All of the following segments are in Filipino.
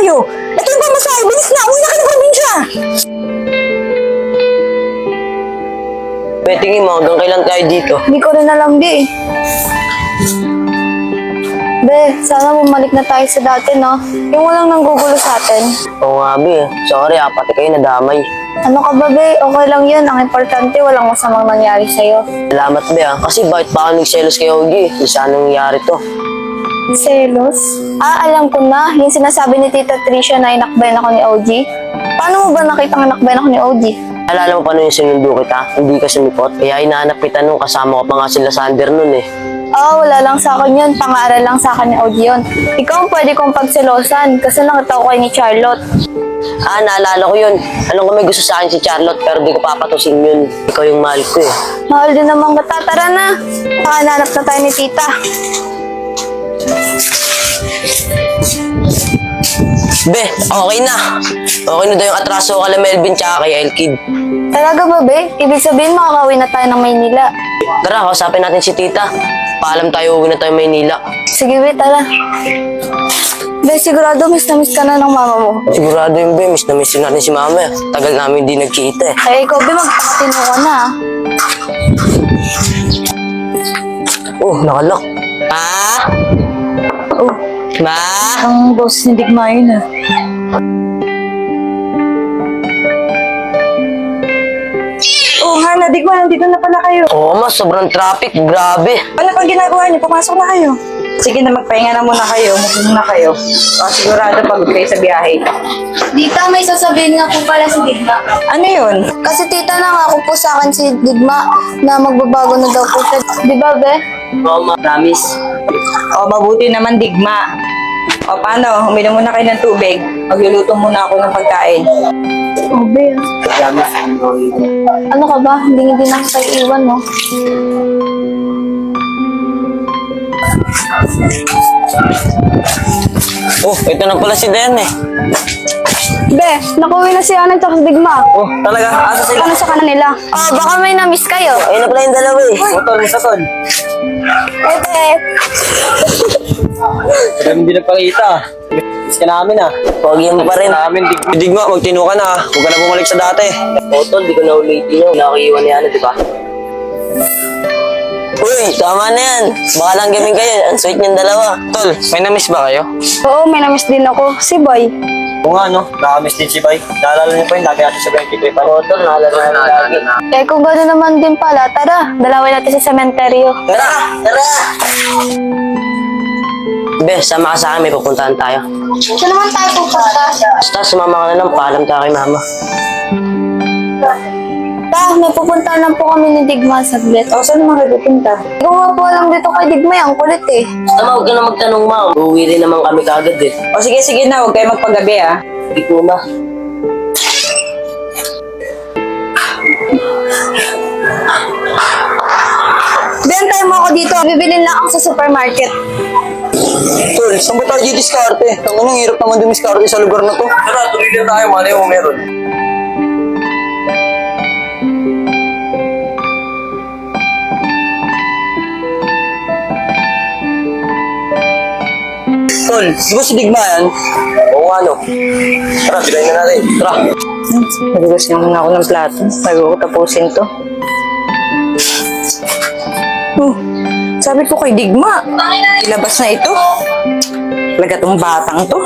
kayo. Ito yung pamasahe. Bilis na. Uwi na kayo ng probinsya. Tingin mo, hanggang kailan tayo dito? Hindi ko rin alam, Be. Be, sana bumalik na tayo sa dati, no? Yung walang nanggugulo sa atin. Oo nga, Be. Sorry, pati kayo nadamay. Ano ka ba, Be? Okay lang yun. Ang importante, walang masamang nangyari sa'yo. Salamat, Be, Kasi bakit pa ako nagselos kay Ogie? Di sana nangyari to. Selos? Alam ko na. Yung sinasabi ni Tita Tricia na inakbayan ako ni OG. Paano mo ba nakita ang inakbayan ako ni OG? Alala mo pa nung yung sinundo kita? Hindi ka sumipot. Kaya hinahanap kita nung kasama ko pa nga sila Sander nun eh. Wala lang sa akin yun. Pangaral lang sa akin ni OG yun. Ikaw ang pwede kong pagselosan kasi nakita ko kayo ni Charlotte. Naalala ko yun. Alam ko may gusto sa akin si Charlotte pero di ko papatusin yun. Ikaw yung mahal ko eh. Mahal din naman kita. Tara na. Pakananap na tayo ni Tita. Be, okay na. Okay na daw yung atraso kala Melvin tsaka kay Elkid. Talaga ba, Be? Ibig sabihin makakauwi na tayo ng Maynila. Tara, kausapin natin si tita. Paalam tayo, uwi na tayo Maynila. Sige, Be, tara. Be, sigurado miss na miss ka na ng mama mo. Sigurado yung Be, miss na miss natin si mama. Tagal namin hindi nagkita eh. Kaya ikaw, Be, magpakatino ka na. Nakalak. Oh, Ma? ang boss ni Digma yun ah. Oh, Hana, Digma, nandito na pala kayo. Oo, ma, sobrang traffic. Grabe. Ano pang ginagawa niyo? Pumasok na kayo. Sige na, magpahinga na muna kayo. Muna kayo. Sigurado pagod kayo sa biyahe. Tita, may sasabihin nga po pala si Digma. Ano yun? Kasi tita nangako po sa akin si Digma na magbabago na daw po siya. Di ba, Be? Oo, ma, promise. Mabuti naman, Digma. Paano? Uminom muna kayo ng tubig. Magluluto muna ako ng pagkain. Oh, Be. Promise. Ano ka ba? Hindi na ako tayo iwan, no? Ito na pala si Den eh. Be, nakuwi na si Ana at si Digma. Talaga? Asa sila? Ano sa kanan nila? Baka may na-miss kayo. Ayun na pala yung dalawa eh. Motor sa son. Ebe. Kami hindi nagpakita. Miss ka namin ah. Pogi mo pa rin. Namin, Digma, magtino ka na. Huwag ka na bumalik sa dati. Tol, di ko na ulitin yun. Nakiiwan ni Ana, di ba? Uy, tama na yan. Baka lang gaming kayo. Ang sweet niyong dalawa. Tol, may na-miss ba kayo? Oo, may na-miss din ako. Si Boy. Oo nga no, nakamiss din si Bay. Naalala niyo pa yun, lagi natin sa 23 pa. Tol, naalala na lagi. Kung gano'n naman din pala, tara, dalawin natin sa sementeryo. Tara! Tara! Be, sama ka sa akin. May pupuntahan tayo. Saan naman tayo pupunta? Basta, sumama ka na lang. Paalam tayo kay mama. May pupuntahan lang po kami ni Digma saglit. Saan naman kayo pupunta? Ikaw nga po alam dito kay Digma, ang kulit eh. Basta, huwag ka na magtanong, ma. Uuwi rin naman kami kagad eh. Sige na, huwag kayo magpagabi ah. Hindi po, ma. Bentay mo ako dito, bibilin lang ako sa supermarket. Tol, saan ba tayo didiskarte? Ang hirap naman dumiskarte sa lugar na to. Tara, tuloy na tayo. Malay mo meron. Tol, di ba si Digma yan? Oo, ano? Tara, bilayin na natin. Tara. Nagugas niya muna ako ng plato. Bago ko tapusin to. Sabi ko kay Digma, ilabas na ito. Talaga tong batang to.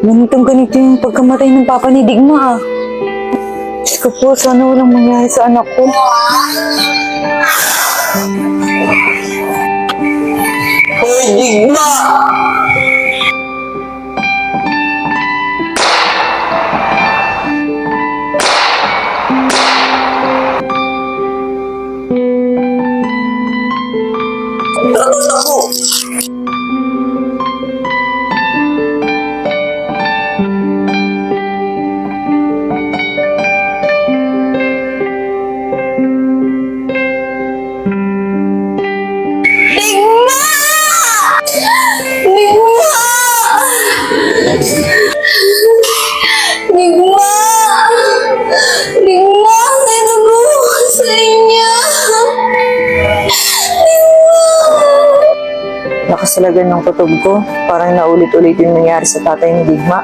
Ganitong-ganito yung pagkamatay ng papa ni Digma ah. Diyos ko po, sana walang mangyari sa anak ko. Hoy, Digma! Tara, tol, takbo! Digma! sa lagan ng kutob ko. Parang naulit-ulit yung nangyari sa tatay ni Digma.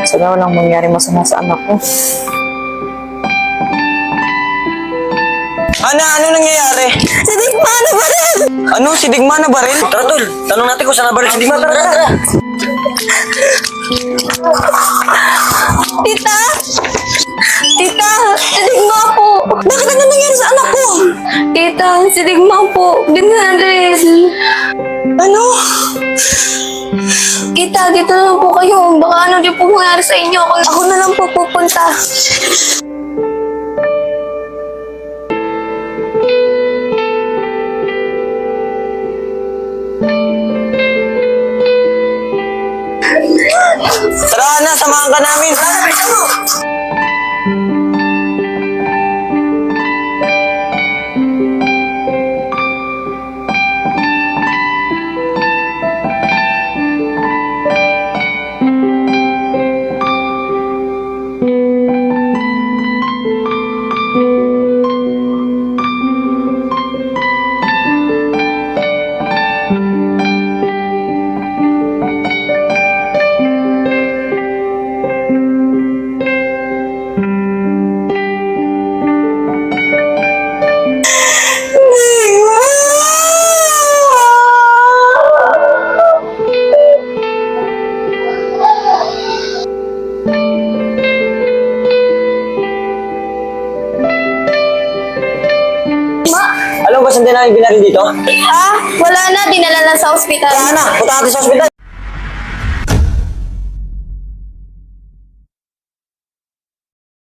Sana walang mangyari masama sa anak ko. Ano nangyayari? Si Digma na ba rin? Ano? Si Digma na ba rin? Tara, Tol. Tanong natin kung saan na ba rin si Digma. Tara. Tita! Tita! Si Digma po! Bakit ano nangyari sa anak ko? Tita, si Digma po. Binaril. Ano? Tita, dito na lang po kayo. Baka ano di po mangyari sa inyo. Ako na lang po pupunta. Tara na, samahan ka namin. Tara, bilisan mo. Alam mo ba saan din namin binaril dito? Ah, wala na. Dinala na sa ospital. Tara na, punta natin sa ospital.